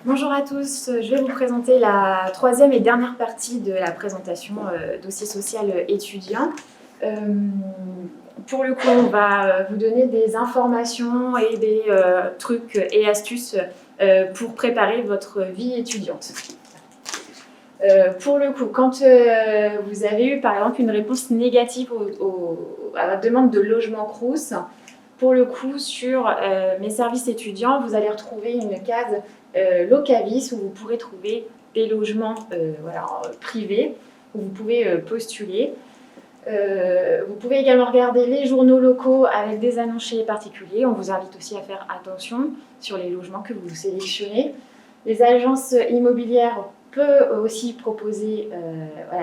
Bonjour à tous, je vais vous présenter la troisième et dernière partie de la présentation dossier social étudiant. Pour le coup, on va vous donner des informations et des trucs et astuces pour préparer votre vie étudiante. Pour le coup, quand vous avez eu par exemple une réponse négative à votre demande de logement Crous, pour le coup, sur mes services étudiants, vous allez retrouver une case Locavis où vous pourrez trouver des logements privés où vous pouvez postuler. Vous pouvez également regarder les journaux locaux avec des annonces chez les particuliers. On vous invite aussi à faire attention sur les logements que vous sélectionnez. Les agences immobilières peuvent aussi proposer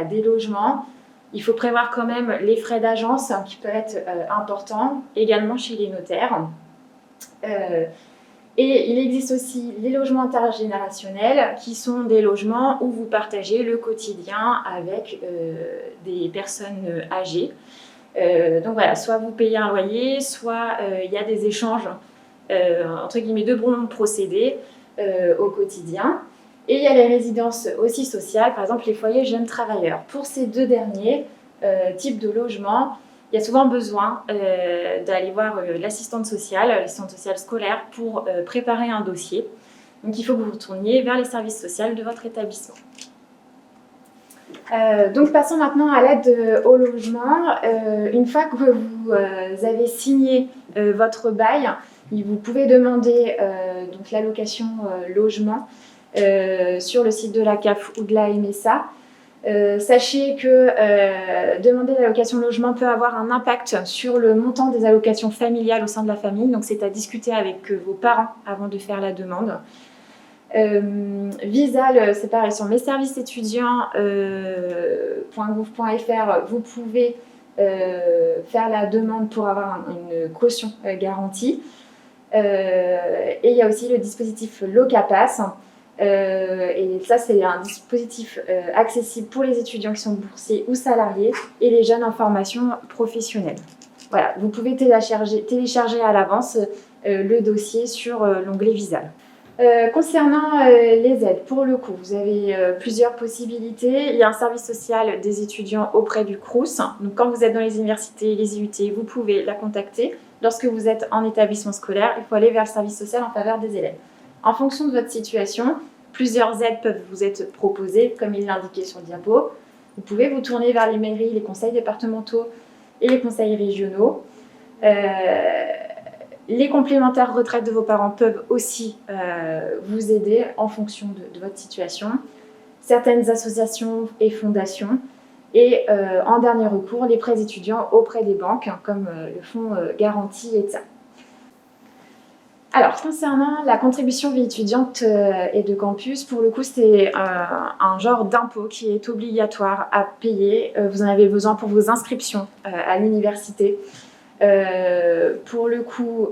des logements. Il faut prévoir quand même les frais d'agence qui peuvent être importants, également chez les notaires. Et il existe aussi les logements intergénérationnels qui sont des logements où vous partagez le quotidien avec des personnes âgées. Donc voilà, soit vous payez un loyer, soit il y a des échanges entre guillemets de bons procédés au quotidien. Et il y a les résidences aussi sociales, par exemple les foyers jeunes travailleurs. Pour ces deux derniers types de logements, il y a souvent besoin d'aller voir l'assistante sociale scolaire pour préparer un dossier. Donc il faut que vous retourniez vers les services sociaux de votre établissement. Donc passons maintenant à l'aide au logement. Une fois que vous avez signé votre bail, vous pouvez demander donc l'allocation logement sur le site de la CAF ou de la MSA. Sachez que demander l'allocation logement peut avoir un impact sur le montant des allocations familiales au sein de la famille, donc c'est à discuter avec vos parents avant de faire la demande. Visal, c'est pareil, sur messervicesétudiants.gouv.fr, vous pouvez faire la demande pour avoir une caution garantie. Et il y a aussi le dispositif Locapass. Et ça, c'est un dispositif accessible pour les étudiants qui sont boursiers ou salariés et les jeunes en formation professionnelle. Voilà, vous pouvez télécharger à l'avance le dossier sur l'onglet Visal. Concernant les aides, pour le coup, vous avez plusieurs possibilités. Il y a un service social des étudiants auprès du Crous. Donc, quand vous êtes dans les universités, les IUT, vous pouvez la contacter. Lorsque vous êtes en établissement scolaire, il faut aller vers le service social en faveur des élèves. En fonction de votre situation, plusieurs aides peuvent vous être proposées, comme il l'indiquait sur le diapo. Vous pouvez vous tourner vers les mairies, les conseils départementaux et les conseils régionaux. Les complémentaires retraite de vos parents peuvent aussi vous aider en fonction de votre situation. Certaines associations et fondations. Et en dernier recours, les prêts étudiants auprès des banques, comme le fonds garantie ETSA. Alors, concernant la contribution vie étudiante et de campus, pour le coup, c'est un genre d'impôt qui est obligatoire à payer. Vous en avez besoin pour vos inscriptions à l'université. Pour le coup,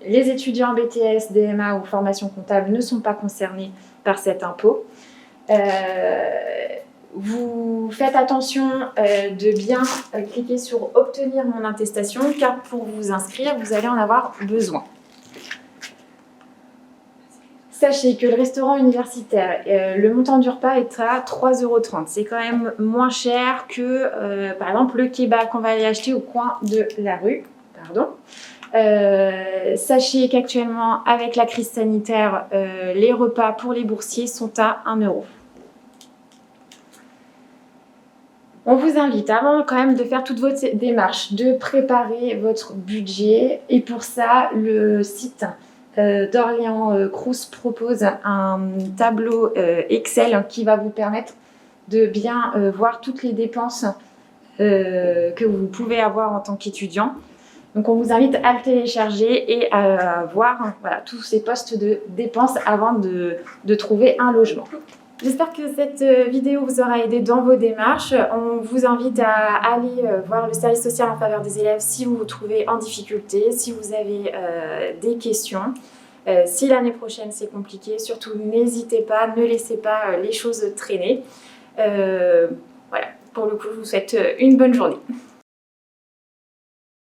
les étudiants BTS, DMA ou formation comptable ne sont pas concernés par cet impôt. Vous faites attention de bien cliquer sur « Obtenir mon attestation » car pour vous inscrire, vous allez en avoir besoin. Sachez que le restaurant universitaire, le montant du repas est à 3,30 €. C'est quand même moins cher que, par exemple, le kebab qu'on va aller acheter au coin de la rue. Sachez qu'actuellement, avec la crise sanitaire, les repas pour les boursiers sont à 1 €. On vous invite, avant quand même de faire toutes vos démarches, de préparer votre budget. Et pour ça, le site d'Orléans Crous propose un tableau Excel qui va vous permettre de bien voir toutes les dépenses que vous pouvez avoir en tant qu'étudiant. Donc on vous invite à le télécharger et à voir tous ces postes de dépenses avant de trouver un logement. J'espère que cette vidéo vous aura aidé dans vos démarches. On vous invite à aller voir le service social en faveur des élèves si vous vous trouvez en difficulté, si vous avez des questions. Si l'année prochaine c'est compliqué, surtout n'hésitez pas, ne laissez pas les choses traîner. Voilà, pour le coup, je vous souhaite une bonne journée.